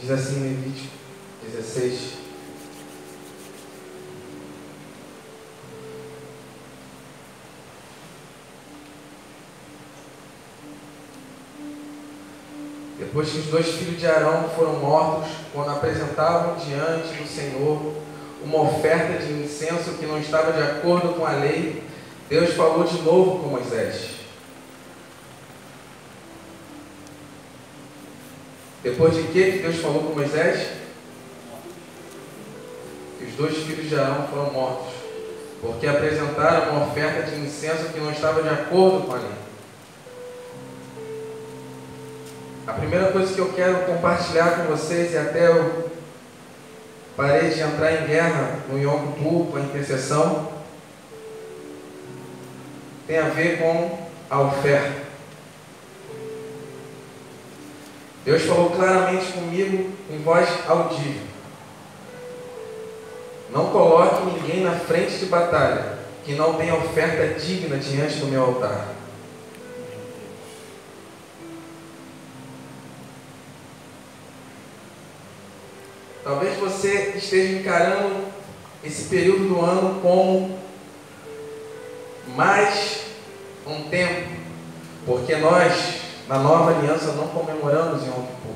Diz assim em Levítico 16. Depois que os 2 filhos de Arão foram mortos, quando apresentavam diante do Senhor uma oferta de incenso que não estava de acordo com a lei, Deus falou de novo com Moisés. Depois de que Deus falou com Moisés? Que os 2 filhos de Arão foram mortos, porque apresentaram uma oferta de incenso que não estava de acordo com a lei. A primeira coisa que eu quero compartilhar com vocês, e até eu parei de entrar em guerra no Yom Kippur, com a intercessão, tem a ver com a oferta. Deus falou claramente comigo em voz audível: não coloque ninguém na frente de batalha que não tenha oferta digna diante do meu altar. Talvez você esteja encarando esse período do ano como mais um tempo, porque nós, na nova aliança, não comemoramos Yom Kippur.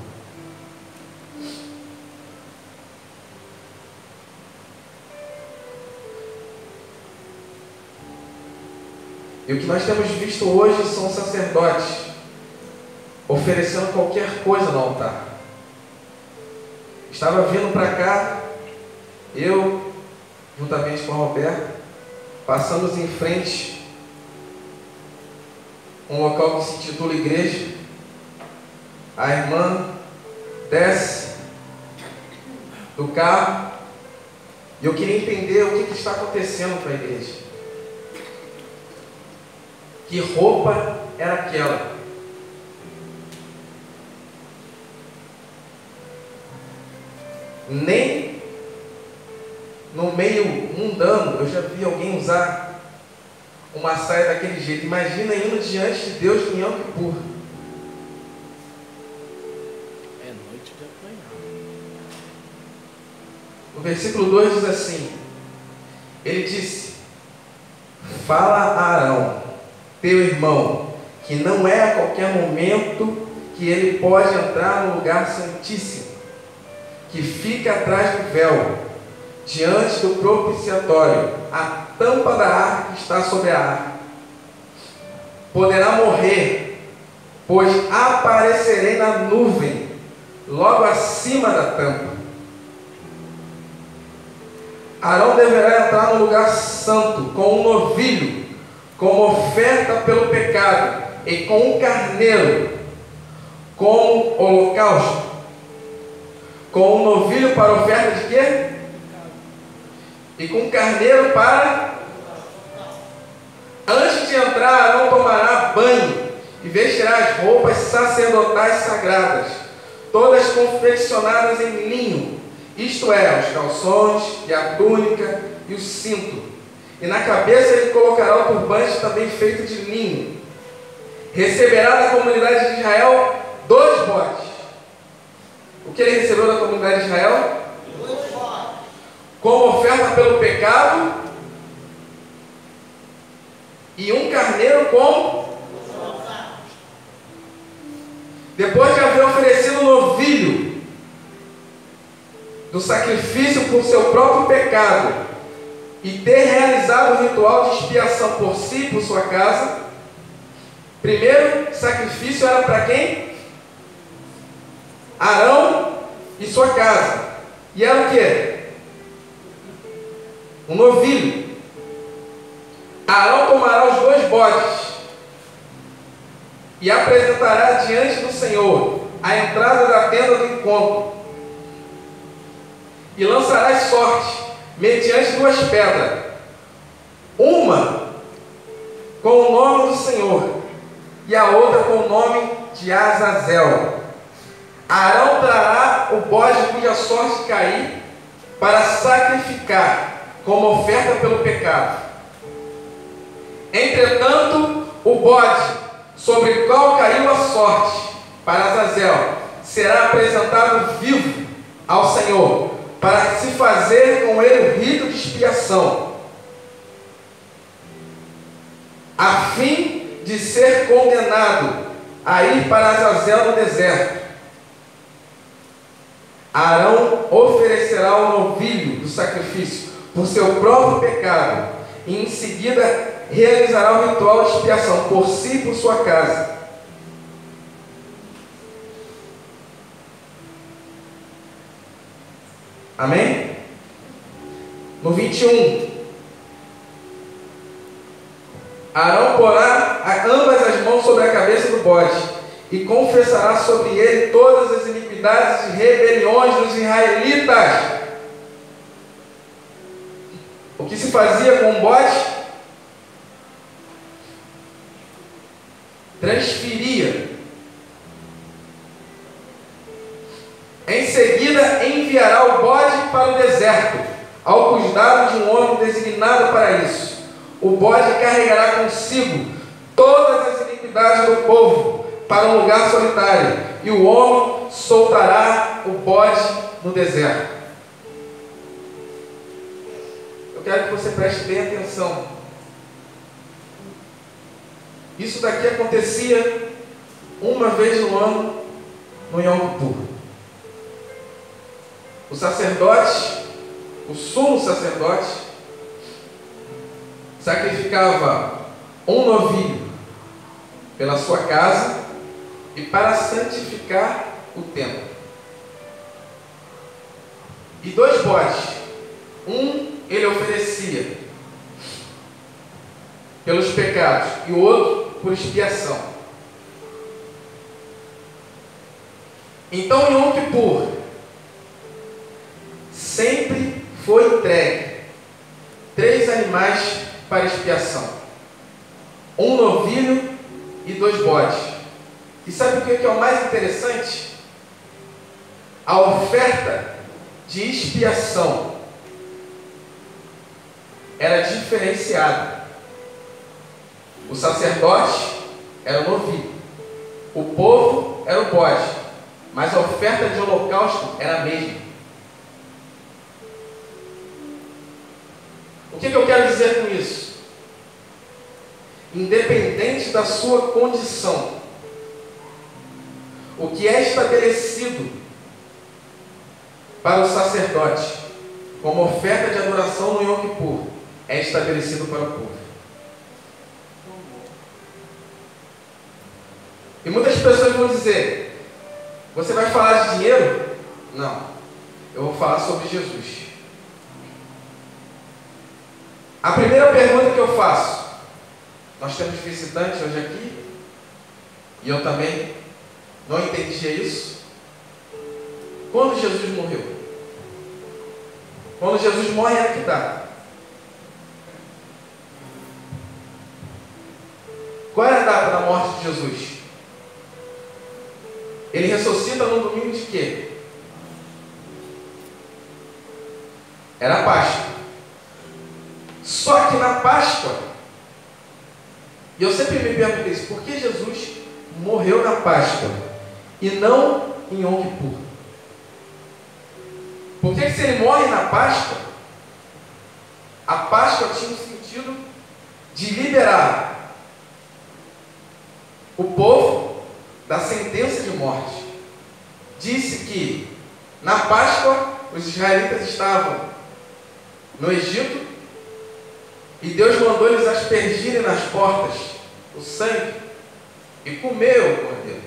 E o que nós temos visto hoje são sacerdotes oferecendo qualquer coisa no altar. Estava vindo para cá, eu, juntamente com a Roberta, passamos em frente a um local que se intitula igreja. A irmã desce do carro e eu queria entender o que está acontecendo com a igreja. Que roupa era aquela? Nem no meio mundano eu já vi alguém usar uma saia daquele jeito. Imagina indo diante de Deus em Yom Kippur. É noite de apanhar. O versículo 2 diz assim: ele disse: fala a Arão, teu irmão, que não é a qualquer momento que ele pode entrar no lugar santíssimo, que fica atrás do véu, diante do propiciatório, a tampa da arca que está sobre a arca. Poderá morrer, pois aparecerei na nuvem, logo acima da tampa. Arão deverá entrar no lugar santo com um novilho, como oferta pelo pecado, e com um carneiro, como holocausto. Com um novilho para oferta de quê? E com um carneiro para... Antes de entrar, Arão tomará banho e vestirá as roupas sacerdotais sagradas, todas confeccionadas em linho, isto é, os calções e a túnica e o cinto. E na cabeça ele colocará o turbante também feito de linho. Receberá da comunidade de Israel 2 bodes. O que ele recebeu da comunidade de Israel? 2 bodes. Como oferta pelo pecado. E um carneiro como? Depois de haver oferecido o novilho do sacrifício por seu próprio pecado e ter realizado o ritual de expiação por si e por sua casa, primeiro sacrifício era para quem? Arão e sua casa. E era o que? Um novilho. Arão tomará os 2 bodes e apresentará diante do Senhor a entrada da tenda do encontro, e lançará sorte mediante 2 pedras, uma com o nome do Senhor e a outra com o nome de Azazel. Arão trará o bode cuja sorte cair para sacrificar como oferta pelo pecado. Entretanto, o bode sobre o qual caiu a sorte para Azazel será apresentado vivo ao Senhor, para se fazer com ele o rito de expiação, a fim de ser condenado a ir para Azazel no deserto. Arão oferecerá o novilho do sacrifício por seu próprio pecado, e em seguida realizará o ritual de expiação por si e por sua casa. Amém? No 21, Arão porá ambas as mãos sobre a cabeça do bode e confessará sobre ele todas as iniquidades e rebeliões dos israelitas. O que se fazia com o bode? Transferia. Em seguida, enviará o bode para o deserto, ao cuidado de um homem designado para isso. O bode carregará consigo todas as iniquidades do povo para um lugar solitário, e o homem soltará o bode no deserto. Eu quero que você preste bem atenção. Isso daqui acontecia uma vez no ano, no Yom Kippur. O sacerdote, o sumo sacerdote, sacrificava um novilho pela sua casa e para santificar o templo. E 2 bodes. Um ele oferecia pelos pecados e o outro por expiação. Então, em Yom Kippur, sempre foi entregue 3 animais para expiação, um novilho e 2 bodes. E sabe o que é o mais interessante? A oferta de expiação era diferenciada. O sacerdote era o novilho, o povo era o bode, mas a oferta de holocausto era a mesma. O que eu quero dizer com isso? Independente da sua condição, o que é estabelecido para o sacerdote como oferta de adoração no Yom Kippur é estabelecido para o povo. E muitas pessoas vão dizer: você vai falar de dinheiro? Não, eu vou falar sobre Jesus. A primeira pergunta que eu faço, nós temos visitantes hoje aqui, e eu também não entendia isso. Quando Jesus morreu? Quando Jesus morre, é que dá. Qual é a data da morte de Jesus? Ele ressuscita no domingo de quê? Era a Páscoa. Só que na Páscoa, e eu sempre me pergunto isso, por que Jesus morreu na Páscoa e não em Yom Kippur? Por que se ele morre na Páscoa, a Páscoa tinha um sentido de liberar o povo da sentença de morte. Disse que na Páscoa os israelitas estavam no Egito e Deus mandou eles aspergirem nas portas o sangue e comer o cordeiro.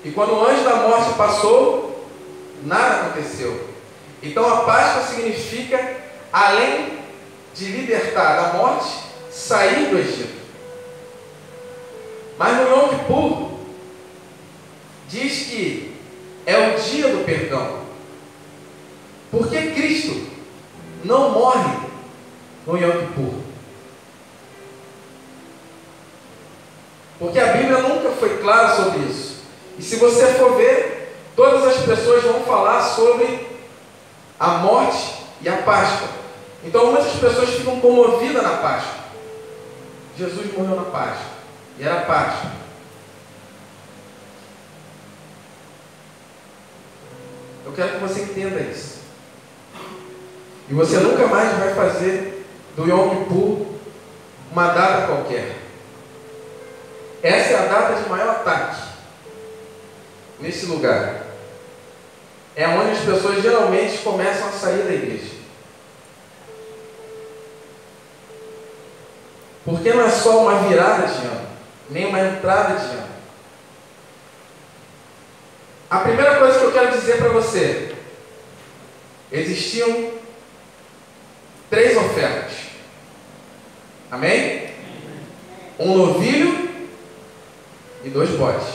E quando o anjo da morte passou, nada aconteceu. Então a Páscoa significa, além de libertar da morte, sair do Egito. Mas no Yom Kippur diz que é o dia do perdão. Por que Cristo não morre no Yom Kippur? Porque a Bíblia nunca foi clara sobre isso. E se você for ver, todas as pessoas vão falar sobre a morte e a Páscoa. Então muitas pessoas ficam comovidas na Páscoa. Jesus morreu na Páscoa. E era Páscoa. Eu quero que você entenda isso. E você nunca mais vai fazer do Yom Kippur uma data qualquer. Essa é a data de maior ataque nesse lugar. É onde as pessoas geralmente começam a sair da igreja. Porque não é só uma virada de ano, nem uma entrada de ano. A primeira coisa que eu quero dizer para você: existiam 3 ofertas. Amém? Um novilho e 2 bodes.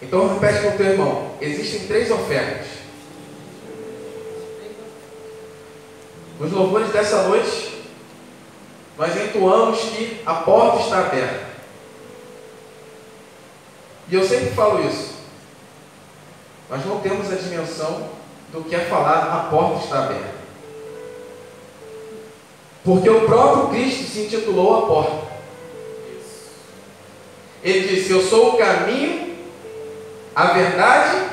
Então repete com o teu irmão: existem 3 ofertas. Nos louvores dessa noite, nós entoamos que a porta está aberta. E eu sempre falo isso. Nós não temos a dimensão do que é falar a porta está aberta. Porque o próprio Cristo se intitulou a porta. Ele disse: eu sou o caminho, a verdade.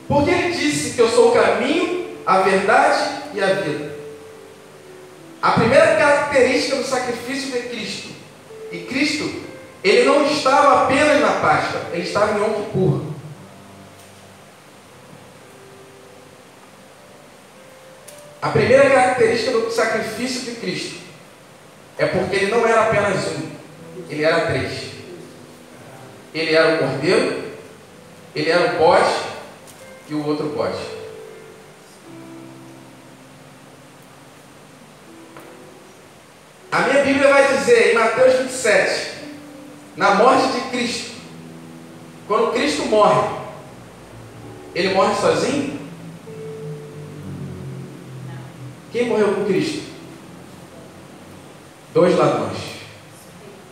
Porque ele disse que eu sou o caminho, a verdade e a vida. A primeira característica do sacrifício de Cristo. E Cristo, ele não estava apenas na Páscoa, ele estava em Yom Kippur. A primeira característica do sacrifício de Cristo é porque ele não era apenas um, ele era 3. Ele era o cordeiro, ele era o bode e o outro bode. A minha Bíblia vai dizer em Mateus 27, na morte de Cristo, quando Cristo morre, ele morre sozinho? Quem morreu com Cristo? 2 ladrões.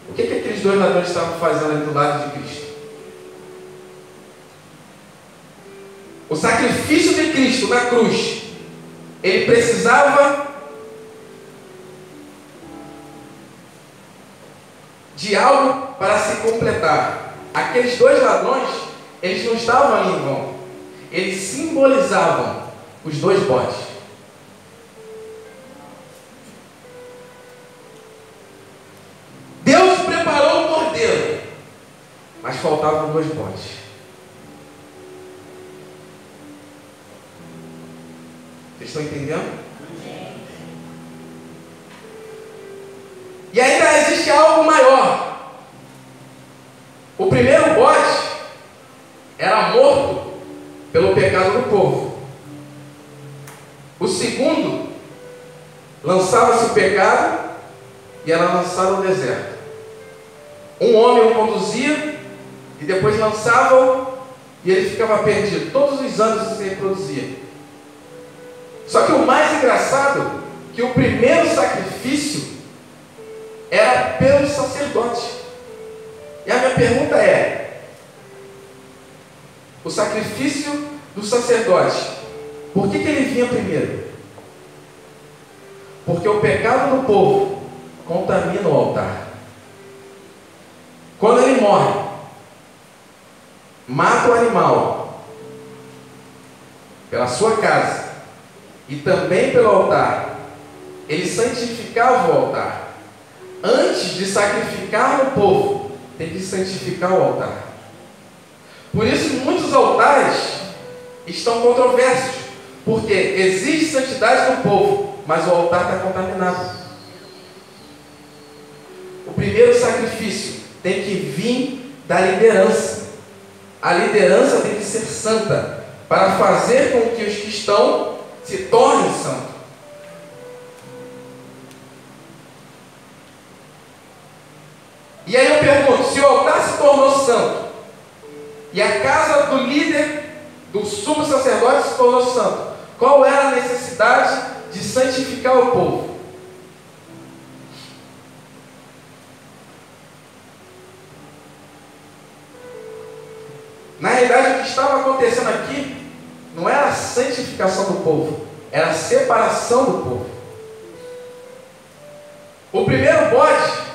O que aqueles 2 ladrões estavam fazendo ali do lado de Cristo? O sacrifício de Cristo na cruz, ele precisava de algo para se completar. Aqueles 2 ladrões, eles não estavam ali em vão. Eles simbolizavam os 2 bodes. Deus preparou o cordeiro, mas faltavam 2 bodes. Vocês estão entendendo? E ainda existe algo maior. O primeiro bode era morto pelo pecado do povo. O segundo, lançava-se o pecado e era lançado ao deserto. Um homem o conduzia e depois lançava-o e ele ficava perdido. Todos os anos isso se reproduzia. Só que o mais engraçado é que o primeiro sacrifício era pelo sacerdote. E a minha pergunta é: o sacrifício do sacerdote, por que ele vinha primeiro? Porque o pecado do povo contamina o altar. Quando ele morre, mata o animal pela sua casa e também pelo altar, ele santificava o altar. Antes de sacrificar no povo, tem que santificar o altar. Por isso muitos altares estão controversos, porque existe santidade no povo, mas o altar está contaminado. O primeiro sacrifício tem que vir da liderança. A liderança tem que ser santa, para fazer com que os que estão se tornem santos. E aí eu pergunto: se o altar se tornou santo, e a casa do líder, do sumo sacerdote se tornou santo, qual era a necessidade de santificar o povo? Na realidade, o que estava acontecendo aqui não era a santificação do povo, era a separação do povo. O primeiro bode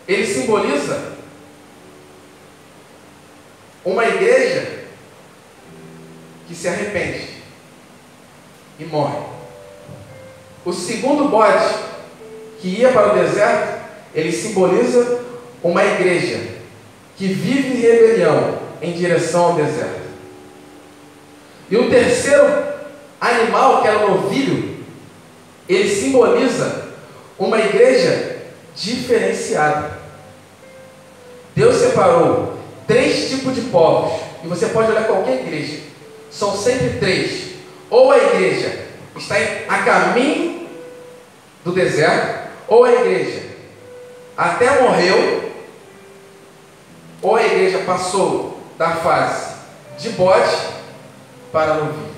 ele simboliza uma igreja que se arrepende e morre. O segundo bode, que ia para o deserto, ele simboliza uma igreja que vive em rebelião em direção ao deserto. E o terceiro animal, que era o novilho, ele simboliza uma igreja diferenciada. Deus separou 3 tipos de povos, e você pode olhar qualquer igreja, são sempre 3. Ou a igreja está a caminho do deserto, ou a igreja até morreu, ou a igreja passou da fase de bode para novilho.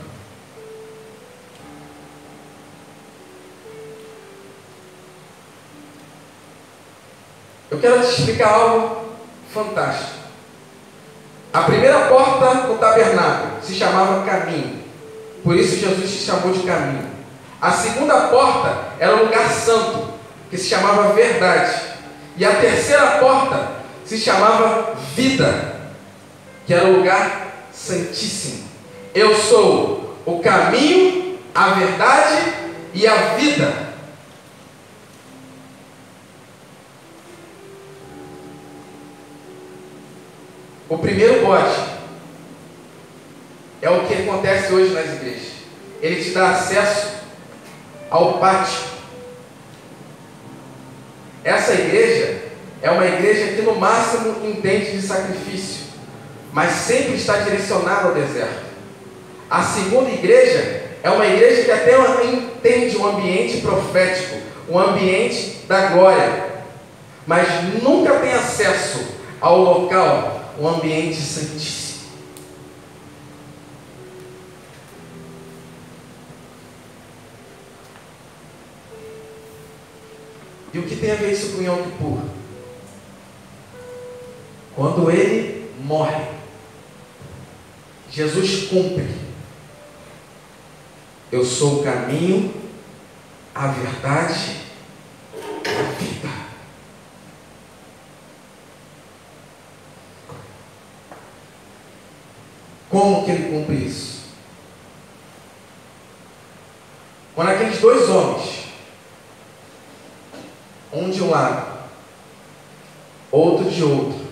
Eu quero te explicar algo fantástico. A primeira porta do tabernáculo se chamava caminho, por isso Jesus se chamou de caminho. A segunda porta era o lugar santo, que se chamava verdade. E a terceira porta se chamava vida, que era o lugar santíssimo. Eu sou o caminho, a verdade e a vida. O primeiro bode é o que acontece hoje nas igrejas. Ele te dá acesso ao pátio. Essa igreja é uma igreja que no máximo entende de sacrifício, mas sempre está direcionada ao deserto. A segunda igreja é uma igreja que até entende um ambiente profético, um ambiente da glória, mas nunca tem acesso ao local, um ambiente santíssimo. E o que tem a ver isso com Yom Kippur? Quando ele morre, Jesus cumpre. Eu sou o caminho, a verdade e a vida. Como que ele cumpre isso? Quando aqueles 2 homens, um de um lado, outro de outro,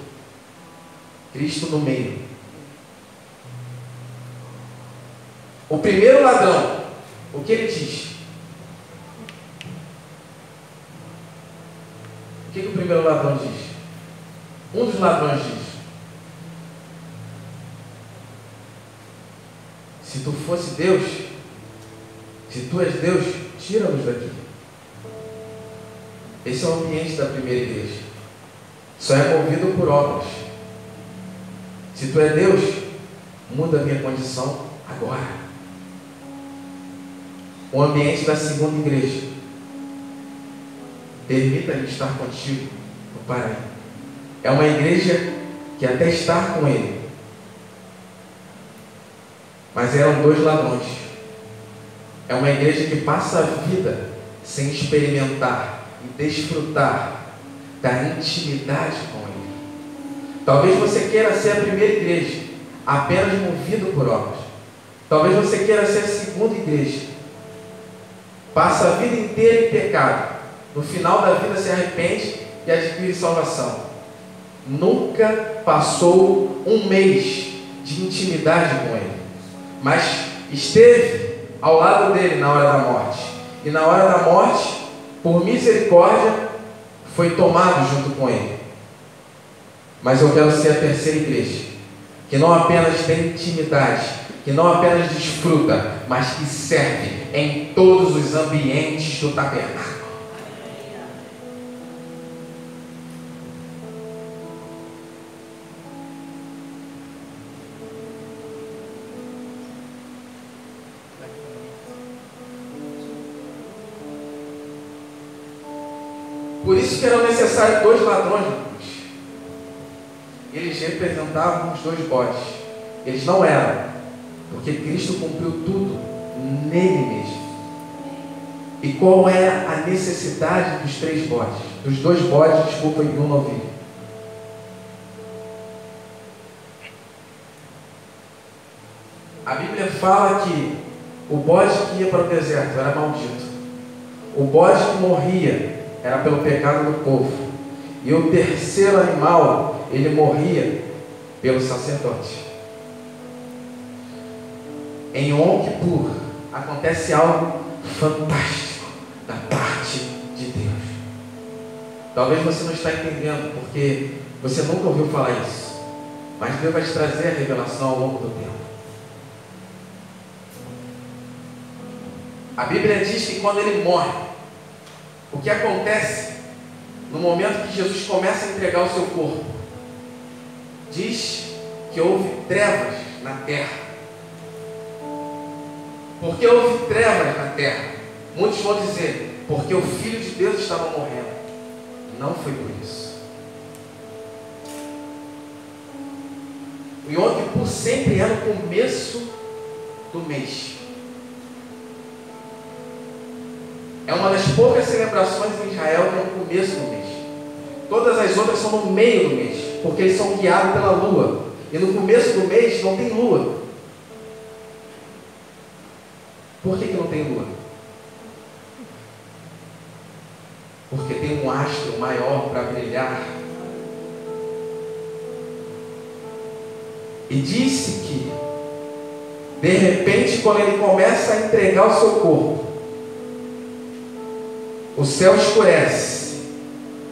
Cristo no meio. O primeiro ladrão, o que ele diz? O que o primeiro ladrão diz? Um dos ladrões diz: se tu fosse Deus, se tu és Deus, tira-nos daqui. Esse é o ambiente da primeira igreja. Só é movido por obras. Se tu é Deus, muda a minha condição agora. O ambiente da segunda igreja: permita-lhe estar contigo no paraíso. É uma igreja que até está com ele, mas eram 2 ladrões. É uma igreja que passa a vida sem experimentar e desfrutar da intimidade com ele. Talvez você queira ser a primeira igreja, apenas movido por obras. Talvez você queira ser a segunda igreja, passa a vida inteira em pecado, no final da vida se arrepende e adquire salvação. Nunca passou um mês de intimidade com ele, mas esteve ao lado dele na hora da morte. E na hora da morte, por misericórdia, foi tomado junto com ele. Mas eu quero ser a terceira igreja, que não apenas tem intimidade, que não apenas desfruta, mas que serve em todos os ambientes do tabernáculo. Por isso que eram necessários 2 ladrões na cruz. Eles representavam os 2 bodes. Eles não eram, porque Cristo cumpriu tudo nele mesmo. E qual é a necessidade dos 3 bodes? dos 2 bodes, desculpa, e 1 novilho. A Bíblia fala que o bode que ia para o deserto era maldito. O bode que morria era pelo pecado do povo. E o terceiro animal, ele morria pelo sacerdote. Em Yom Kippur acontece algo fantástico da parte de Deus. Talvez você não está entendendo, porque você nunca ouviu falar isso. Mas Deus vai te trazer a revelação ao longo do tempo. A Bíblia diz que quando ele morre, o que acontece no momento que Jesus começa a entregar o seu corpo? Diz que houve trevas na terra. Por que houve trevas na terra? Muitos vão dizer, porque o Filho de Deus estava morrendo. Não foi por isso. O Yom Kippur sempre é no começo do mês. É uma das poucas celebrações em Israel que é no começo do mês. Todas as outras são no meio do mês, porque eles são guiados pela lua. E no começo do mês não tem lua. Por que não tem lua? Porque tem um astro maior para brilhar. E disse que, de repente, quando ele começa a entregar o seu corpo, o céu escurece,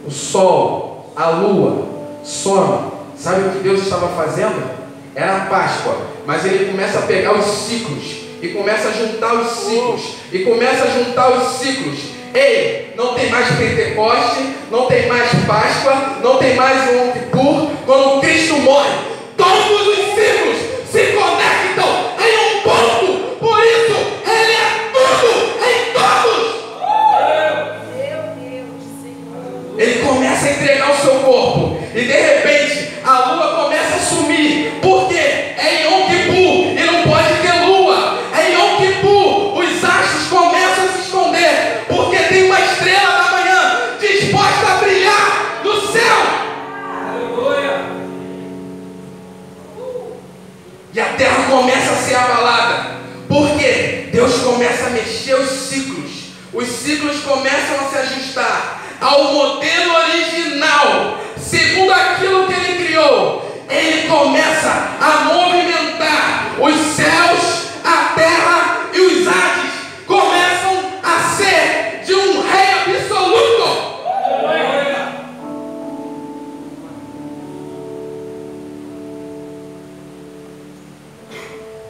o sol, a lua, some. Sabe o que Deus estava fazendo? Era a Páscoa, mas ele começa a pegar os ciclos, e começa a juntar os ciclos, e começa a juntar os ciclos. Ei, não tem mais Pentecoste, não tem mais Páscoa, não tem mais Yom Kippur. Quando Cristo morre, todos os ciclos se conectam em um ponto. Por isso, Ele é tudo em todos. Ele começa a entregar o seu corpo, e de repente a lua começa a sumir. Por quê? É Yom Kippur e não pode ter lua. É Yom Kippur, os astros começam a se esconder, porque tem uma estrela da manhã disposta a brilhar no céu. Aleluia. E a terra começa a ser abalada, porque Deus começa a mexer os ciclos. Os ciclos começam a se ajustar ao modelo original, segundo aquilo que Ele criou. Ele começa a movimentar os céus, a terra e os ares começam a ser de um rei absoluto.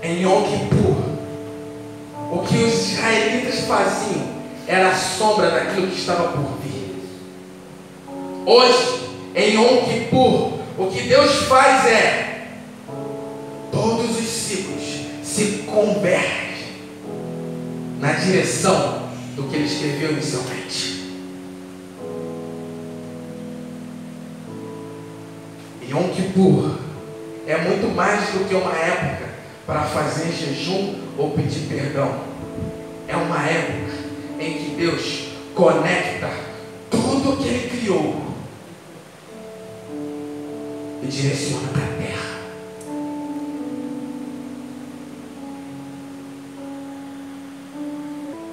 Em Yom Kippur, o que os israelitas faziam era a sombra daquilo que estava por vir. Hoje, em Yom Kippur, o que Deus faz é, todos os ciclos se convergem na direção do que Ele escreveu inicialmente. Yom Kippur é muito mais do que uma época para fazer jejum ou pedir perdão. É uma época em que Deus conecta tudo o que Ele criou e direciona para a terra.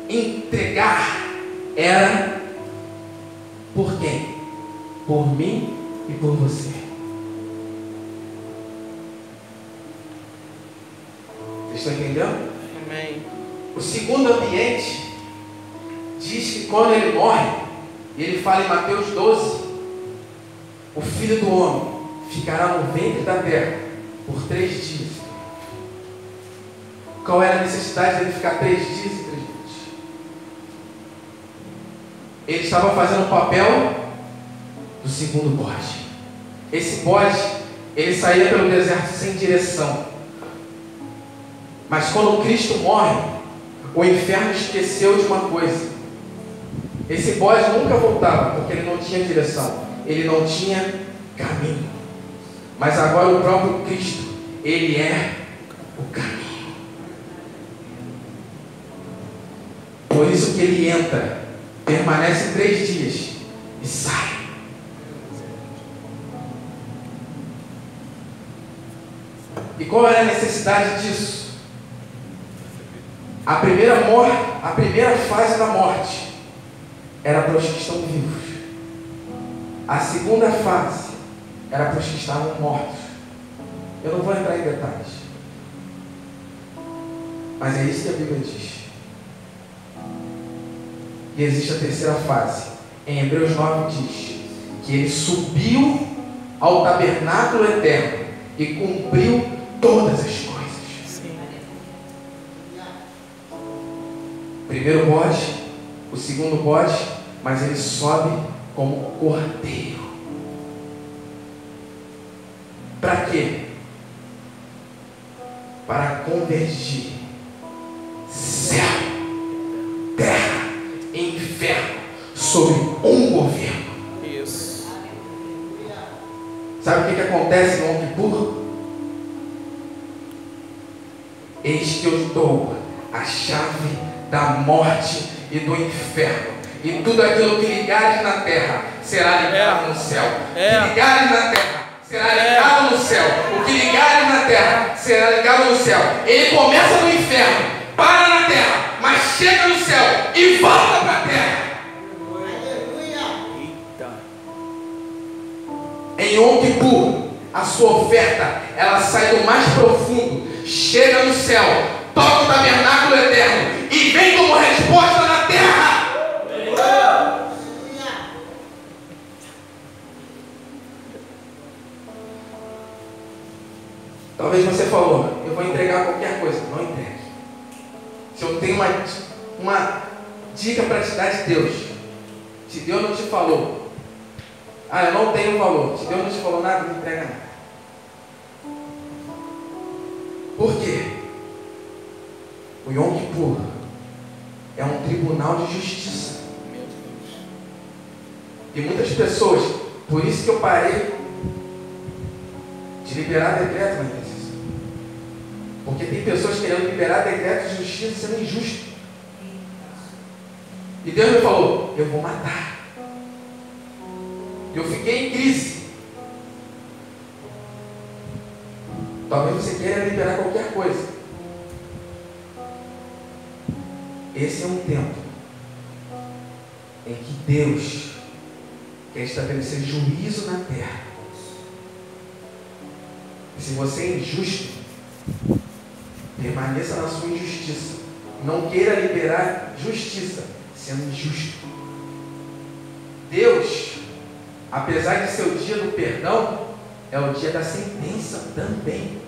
Entregar era por quem? Por mim e por você. Vocês estão entendendo? Amém. O segundo ambiente diz que quando ele morre, e ele fala em Mateus 12, o Filho do Homem ficará no ventre da terra por 3 dias. Qual era a necessidade dele ficar 3 dias e 3 noites? Ele estava fazendo o papel do segundo bode. Esse bode, ele saía pelo deserto sem direção. Mas quando Cristo morre, o inferno esqueceu de uma coisa. Esse bode nunca voltava, porque ele não tinha direção, ele não tinha caminho. Mas agora o próprio Cristo, Ele é o caminho. Por isso que Ele entra, permanece 3 dias, e sai. E qual era a necessidade disso? A primeira fase da morte era para os que estão vivos. A segunda fase era para os que estavam mortos. Eu não vou entrar em detalhes, mas é isso que a Bíblia diz. E existe a terceira fase. Em Hebreus 9 diz que ele subiu ao tabernáculo eterno e cumpriu todas as coisas. Sim. Primeiro bode, o segundo bode, mas ele sobe como cordeiro. Para quê? Para convergir céu, terra e inferno sobre um governo. Isso. Sabe o que acontece no Yom Kippur? Eis que eu dou a chave da morte e do inferno, e tudo aquilo que ligares na terra será ligado no céu. O que ligares na terra será ligado no céu. O que ligares na terra será ligado no céu. Ele começa no inferno, para na terra, mas chega no céu e volta para a terra. Eita. Em Yom Kippur, a sua oferta, ela sai do mais profundo, chega no céu, toca o tabernáculo eterno e vem como resposta na terra. Talvez você falou, eu vou entregar qualquer coisa. Não entregue. Se eu tenho uma dica para te dar de Deus, se Deus não te falou, eu não tenho valor, se Deus não te falou nada, não entrega nada. Por quê? O Yom Kippur é um tribunal de justiça. E muitas pessoas, por isso que eu parei de liberar decreto na igreja. Porque tem pessoas querendo liberar decretos de justiça sendo injusto. E Deus me falou, eu vou matar. Eu fiquei em crise. Talvez você queira liberar qualquer coisa. Esse é um tempo em que Deus quer estabelecer juízo na terra. Se você é injusto, permaneça na sua injustiça. Não queira liberar justiça sendo injusto. Deus, apesar de ser o dia do perdão, é o dia da sentença também.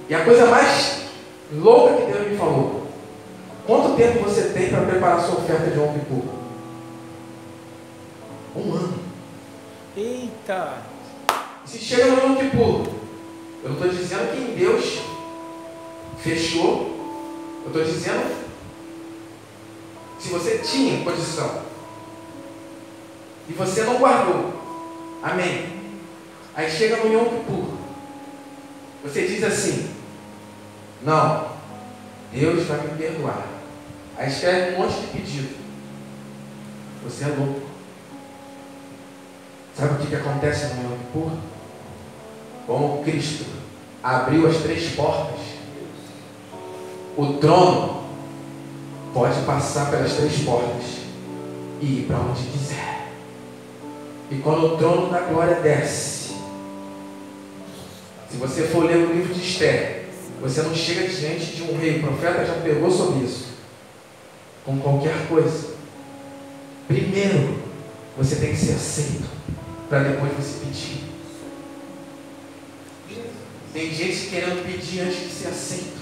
E a coisa mais louca que Deus me falou: quanto tempo você tem para preparar sua oferta de Yom Kippur? 1 ano. Eita. Se chega no Yom Kippur, eu não estou dizendo que em Deus fechou. Eu estou dizendo se você tinha condição e você não guardou. Amém. Aí chega no Yom Kippur, você diz assim: não, Deus vai me perdoar. Aí escreve um monte de pedido. Você é louco. Sabe o que acontece no Yom Kippur? Como Cristo abriu as 3 portas, o trono pode passar pelas 3 portas e ir para onde quiser. E quando o trono da glória desce, se você for ler o livro de Esther, você não chega diante de um rei. O profeta já pregou sobre isso. Com qualquer coisa, primeiro você tem que ser aceito, para depois você pedir. Tem gente querendo pedir antes de ser aceito.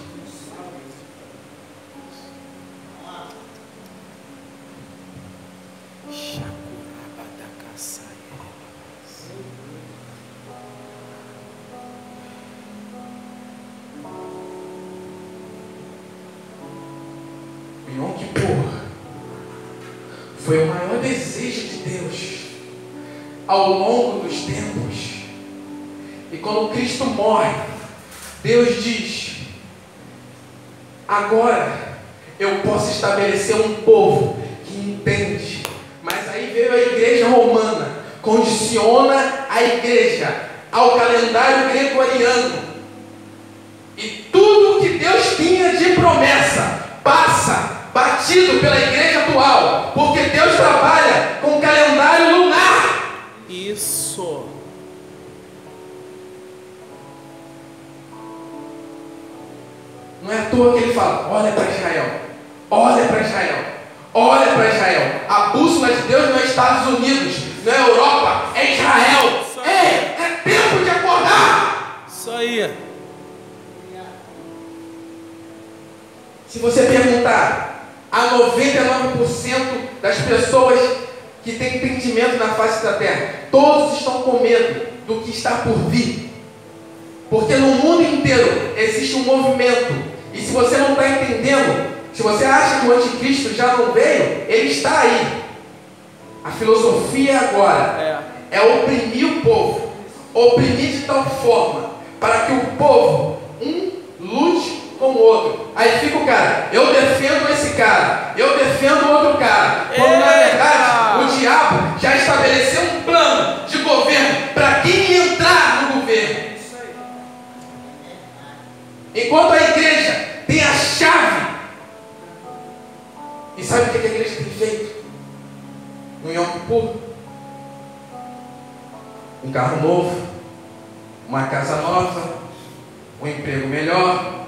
O Yom Kippur foi o maior desejo de Deus ao longo dos tempos. E quando Cristo morre, Deus diz: agora eu posso estabelecer um povo que entende. Mas aí veio a igreja romana, condiciona a igreja ao calendário gregoriano. E tudo que Deus tinha de promessa passa batido pela igreja atual, porque Deus trabalha com calendário lunar. Isso. Não é à toa que ele fala: olha para Israel, olha para Israel, olha para Israel. A bússola de Deus não é Estados Unidos, não é Europa, é Israel. É tempo de acordar. Isso aí. Se você perguntar a 99% das pessoas que têm entendimento na face da terra, todos estão com medo do que está por vir. Porque no mundo inteiro existe um movimento. E se você não está entendendo, se você acha que o anticristo já não veio, ele está aí. A filosofia agora é oprimir o povo. Oprimir de tal forma para que o povo, lute com o outro. Aí fica o cara: eu defendo esse cara, eu defendo outro cara. Quando na verdade o diabo já estabeleceu um plano de governo para quem entrar no governo. Enquanto a igreja tem a chave. E sabe o que a igreja tem feito? No Yom Kippur, um carro novo, uma casa nova, um emprego melhor.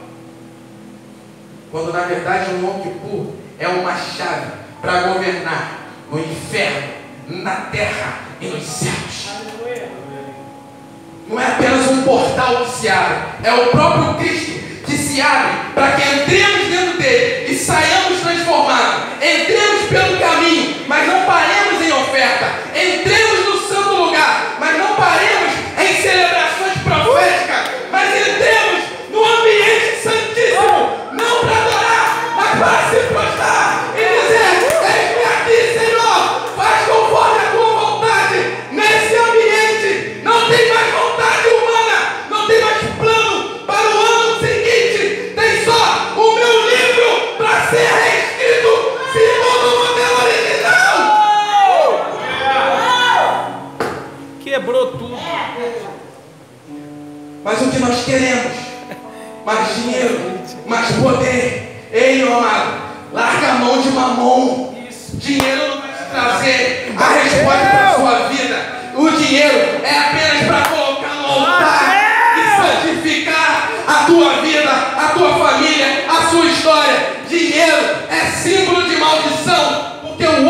Quando na verdade o Yom Kippur é uma chave para governar no inferno, na terra e nos céus. Não é apenas um portal que se abre, é o próprio Cristo que se abre para que entremos dentro dele e saiamos transformados. Entremos pelo caminho, mas não paremos em oferta. Entremos no santo lugar, mas não paremos em celebrações proféticas, mas entremos no ambiente santíssimo, não para adorar, mas para se prostrar e dizer: eis-me aqui, Senhor, faz conforme a tua vontade. Nesse ambiente não tem mais vontade humana, não tem mais plano para o ano seguinte, tem só o meu livro para ser reescrito segundo o modelo original. Quebrou tudo. Mas o que nós queremos? Mais dinheiro, mais poder. Ei, meu amado, larga a mão de mamão. Dinheiro não vai te trazer a resposta para a sua vida. O dinheiro é apenas para colocar no altar e santificar a tua vida, a tua família, a sua história. Dinheiro é símbolo de maldição, porque o